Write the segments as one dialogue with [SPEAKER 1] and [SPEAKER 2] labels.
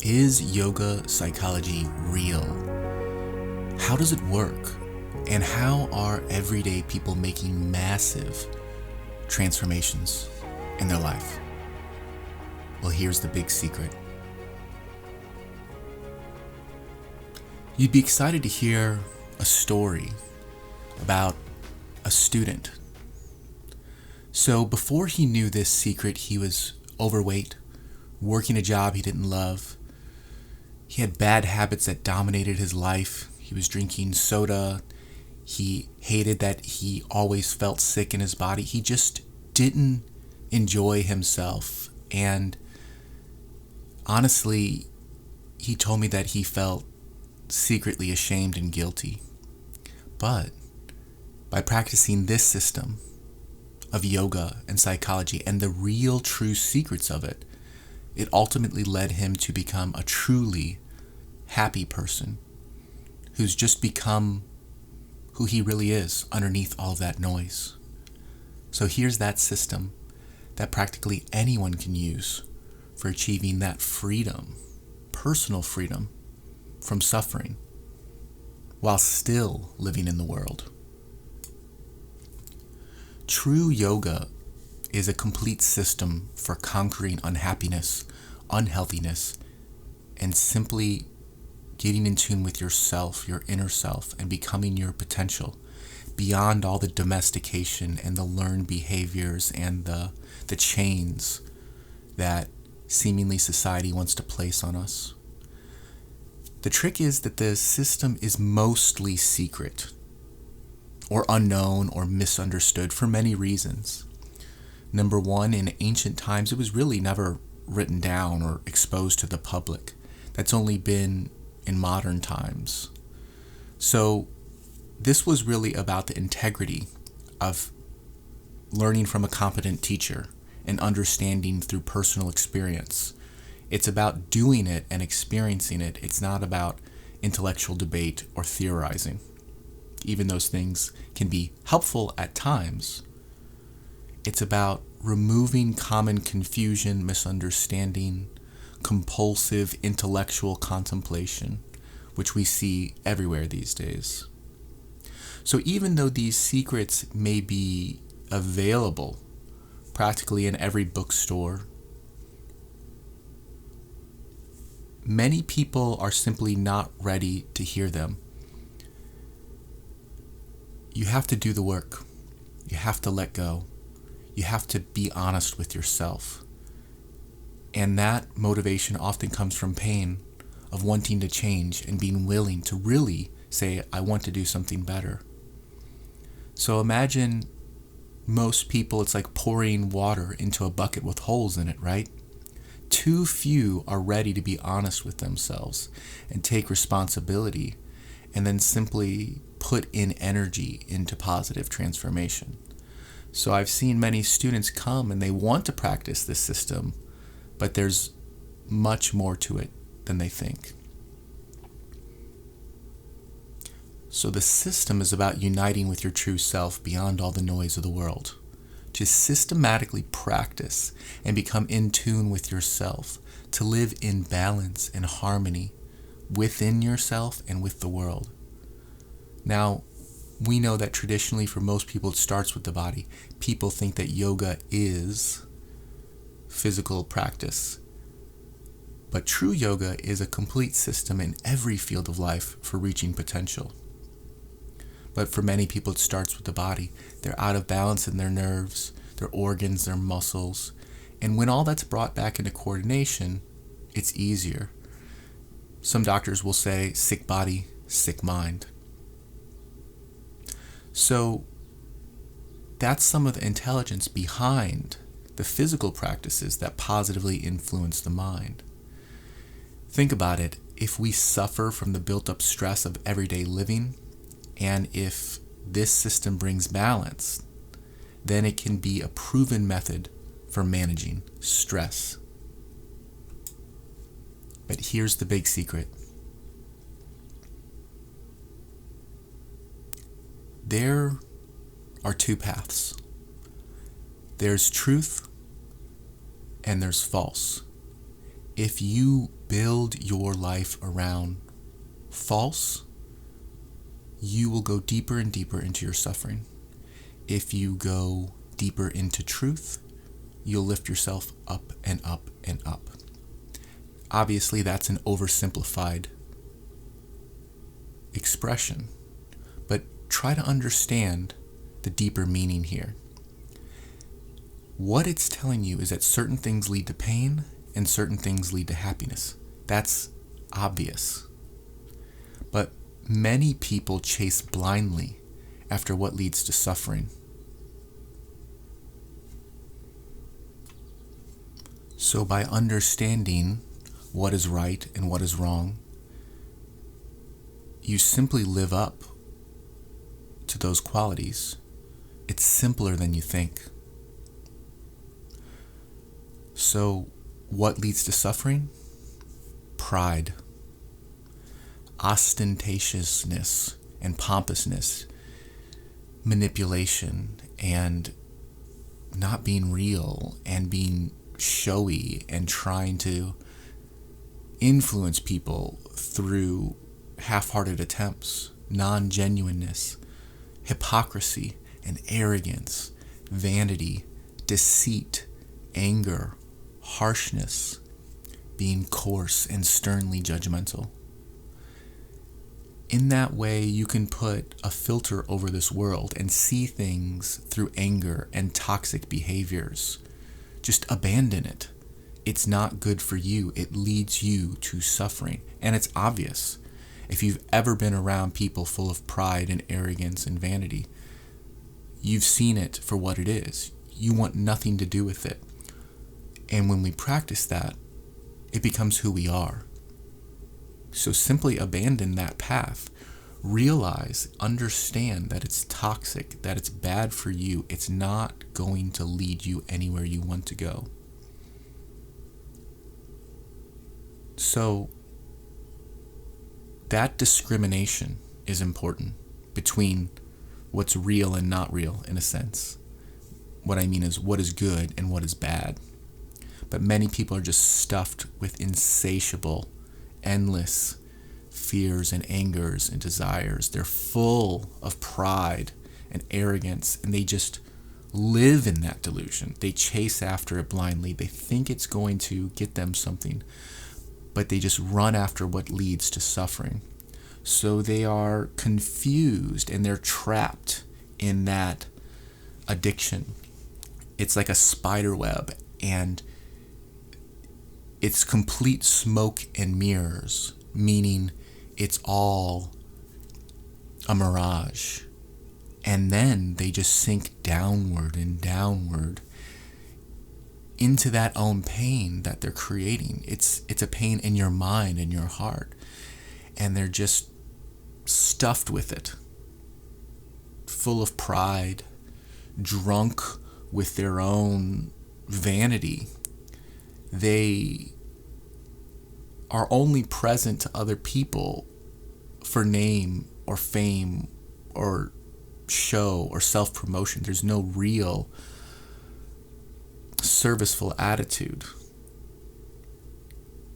[SPEAKER 1] Is yoga psychology real? How does it work? And how are everyday people making massive transformations in their life? Well, here's the big secret. You'd be excited to hear a story about a student. So before he knew this secret, he was overweight, working a job he didn't love. He had bad habits that dominated his life. He was drinking soda. He hated that he always felt sick in his body. He just didn't enjoy himself. And honestly, he told me that he felt secretly ashamed and guilty. But by practicing this system of yoga and psychology and the real true secrets of it, it ultimately led him to become a truly happy person who's just become who he really is underneath all of that noise. So here's that system that practically anyone can use for achieving that freedom, personal freedom from suffering, while still living in the world. True yoga is a complete system for conquering unhappiness, unhealthiness, and simply getting in tune with yourself, your inner self, and becoming your potential beyond all the domestication and the learned behaviors and the chains that seemingly society wants to place on us. The trick is that the system is mostly secret or unknown or misunderstood for many reasons. Number one, in ancient times, it was really never written down or exposed to the public. That's only been in modern times. So this was really about the integrity of learning from a competent teacher and understanding through personal experience. It's about doing it and experiencing it. It's not about intellectual debate or theorizing. Even those things can be helpful at times. It's about removing common confusion, misunderstanding, compulsive intellectual contemplation, which we see everywhere these days. So even though these secrets may be available practically in every bookstore, many people are simply not ready to hear them. You have to do the work. You have to let go. You have to be honest with yourself. And that motivation often comes from pain of wanting to change and being willing to really say, I want to do something better. So imagine most people, it's like pouring water into a bucket with holes in it, right? Too few are ready to be honest with themselves and take responsibility and then simply put in energy into positive transformation. So I've seen many students come and they want to practice this system, but there's much more to it than they think. So the system is about uniting with your true self beyond all the noise of the world. To systematically practice and become in tune with yourself, to live in balance and harmony within yourself and with the world. Now, we know that traditionally for most people it starts with the body. People think that yoga is physical practice. But true yoga is a complete system in every field of life for reaching potential. But for many people it starts with the body. They're out of balance in their nerves, their organs, their muscles. And when all that's brought back into coordination, it's easier. Some doctors will say, sick body, sick mind. So that's some of the intelligence behind the physical practices that positively influence the mind. Think about it. If we suffer from the built-up stress of everyday living, and if this system brings balance, then it can be a proven method for managing stress. But here's the big secret. There are two paths. There's truth and there's false. If you build your life around false, you will go deeper and deeper into your suffering. If you go deeper into truth, you'll lift yourself up and up and up. Obviously, that's an oversimplified expression, but try to understand the deeper meaning here. What it's telling you is that certain things lead to pain and certain things lead to happiness. That's obvious. But many people chase blindly after what leads to suffering. So by understanding what is right and what is wrong, you simply live up to those qualities. It's simpler than you think. So what leads to suffering? Pride, ostentatiousness and pompousness, manipulation, and not being real, and being showy, and trying to influence people through half-hearted attempts, non-genuineness, hypocrisy and arrogance, vanity, deceit, anger, harshness, being coarse and sternly judgmental. In that way, you can put a filter over this world and see things through anger and toxic behaviors. Just abandon it. It's not good for you. It leads you to suffering. And it's obvious. If you've ever been around people full of pride and arrogance and vanity, you've seen it for what it is. You want nothing to do with it. And when we practice that, it becomes who we are. So simply abandon that path. Realize, understand that it's toxic, that it's bad for you. It's not going to lead you anywhere you want to go. So that discrimination is important between what's real and not real, in a sense. What I mean is what is good and what is bad. But many people are just stuffed with insatiable, endless fears and angers and desires. They're full of pride and arrogance, and they just live in that delusion. They chase after it blindly. They think it's going to get them something, but they just run after what leads to suffering. So they are confused and they're trapped in that addiction. It's like a spider web, and it's complete smoke and mirrors, meaning it's all a mirage. And then they just sink downward and downward into that own pain that they're creating. It's a pain in your mind and your heart. And they're just stuffed with it, full of pride, drunk with their own vanity. They are only present to other people for name or fame or show or self-promotion. There's no real serviceful attitude.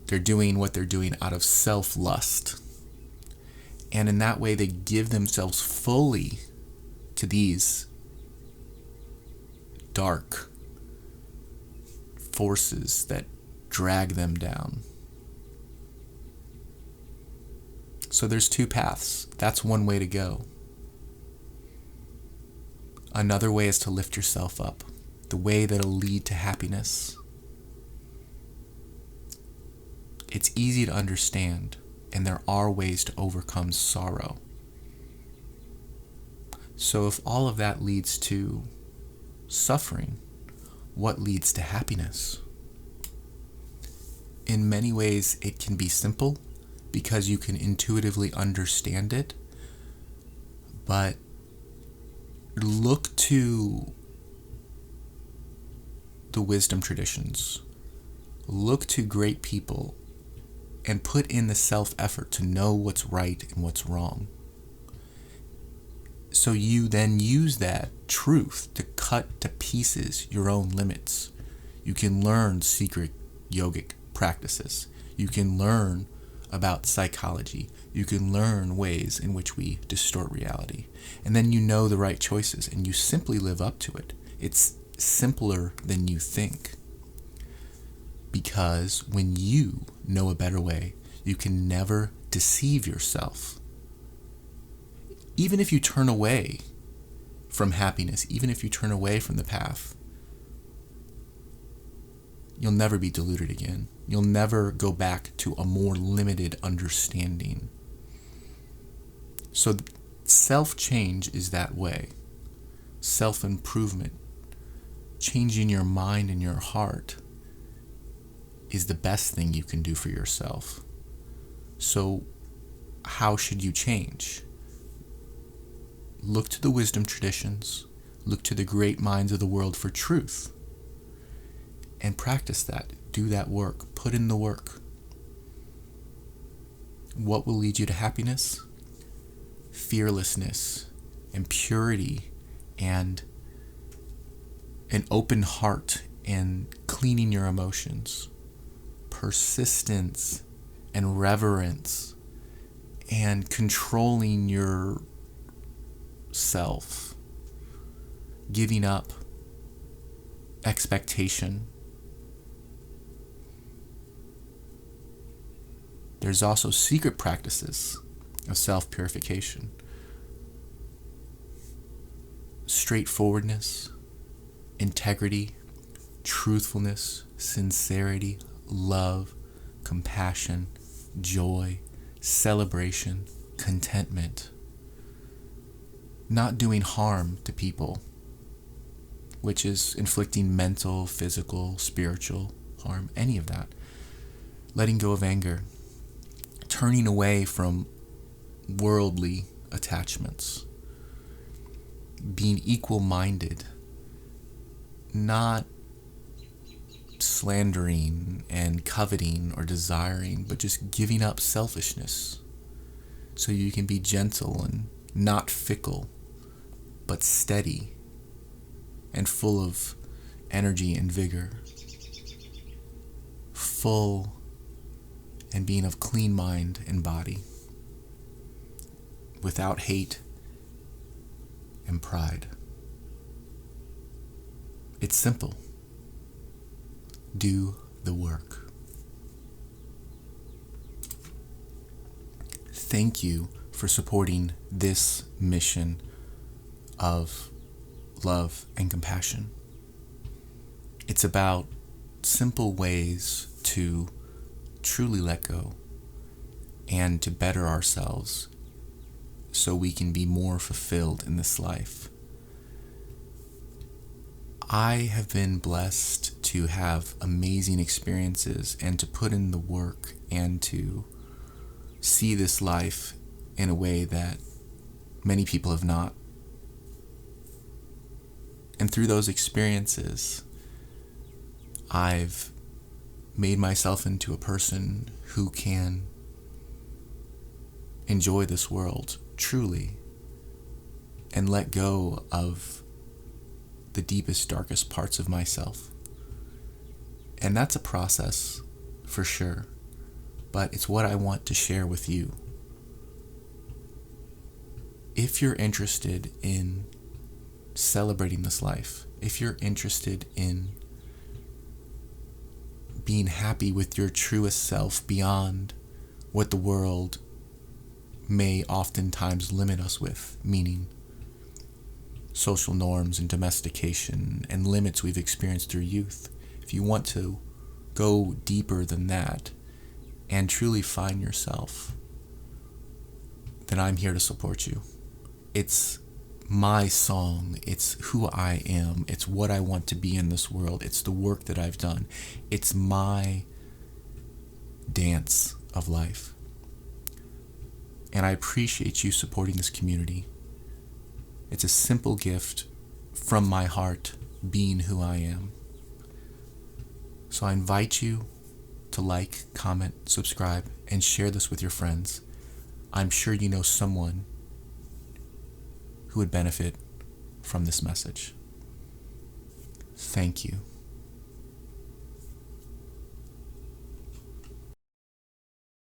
[SPEAKER 1] They're doing what they're doing out of self-lust. And in that way, they give themselves fully to these dark forces that drag them down. So there's two paths. That's one way to go. Another way is to lift yourself up, the way that'll lead to happiness. It's easy to understand, and there are ways to overcome sorrow. So if all of that leads to suffering, what leads to happiness? In many ways, it can be simple because you can intuitively understand it, but look to the wisdom traditions. Look to great people and put in the self-effort to know what's right and what's wrong. So you then use that truth to cut to pieces your own limits. You can learn secret yogic practices. You can learn about psychology. You can learn ways in which we distort reality. And then you know the right choices and you simply live up to it. It's simpler than you think. Because when you know a better way, you can never deceive yourself. Even if you turn away from happiness, even if you turn away from the path, you'll never be deluded again. You'll never go back to a more limited understanding. So self-change is that way. Self-improvement, changing your mind and your heart, is the best thing you can do for yourself. So how should you change? Look to the wisdom traditions, look to the great minds of the world for truth, and practice that. Do that work. Put in the work. What will lead you to happiness? Fearlessness and purity and an open heart and cleaning your emotions. Persistence and reverence and controlling your self. Giving up expectation. There's also secret practices of self-purification. Straightforwardness, integrity, truthfulness, sincerity, love, compassion, joy, celebration, contentment. Not doing harm to people, which is inflicting mental, physical, spiritual harm, any of that. Letting go of anger. Turning away from worldly attachments. Being equal-minded. Not slandering and coveting or desiring, but just giving up selfishness so you can be gentle and not fickle, but steady and full of energy and vigor. Full and being of clean mind and body, without hate and pride. It's simple. Do the work. Thank you for supporting this mission of love and compassion. It's about simple ways to truly let go and to better ourselves so we can be more fulfilled in this life. I have been blessed to have amazing experiences and to put in the work and to see this life in a way that many people have not. And through those experiences, I've made myself into a person who can enjoy this world truly and let go of the deepest, darkest parts of myself. And that's a process for sure, but it's what I want to share with you. If you're interested in celebrating this life, if you're interested in being happy with your truest self beyond what the world may oftentimes limit us with, meaning social norms and domestication and limits we've experienced through youth. If you want to go deeper than that and truly find yourself, then I'm here to support you. It's my song, it's who I am, it's what I want to be in this world, it's the work that I've done, it's my dance of life. And I appreciate you supporting this community. It's a simple gift from my heart, being who I am. So I invite you to like, comment, subscribe, and share this with your friends. I'm sure you know someone who would benefit from this message. Thank you.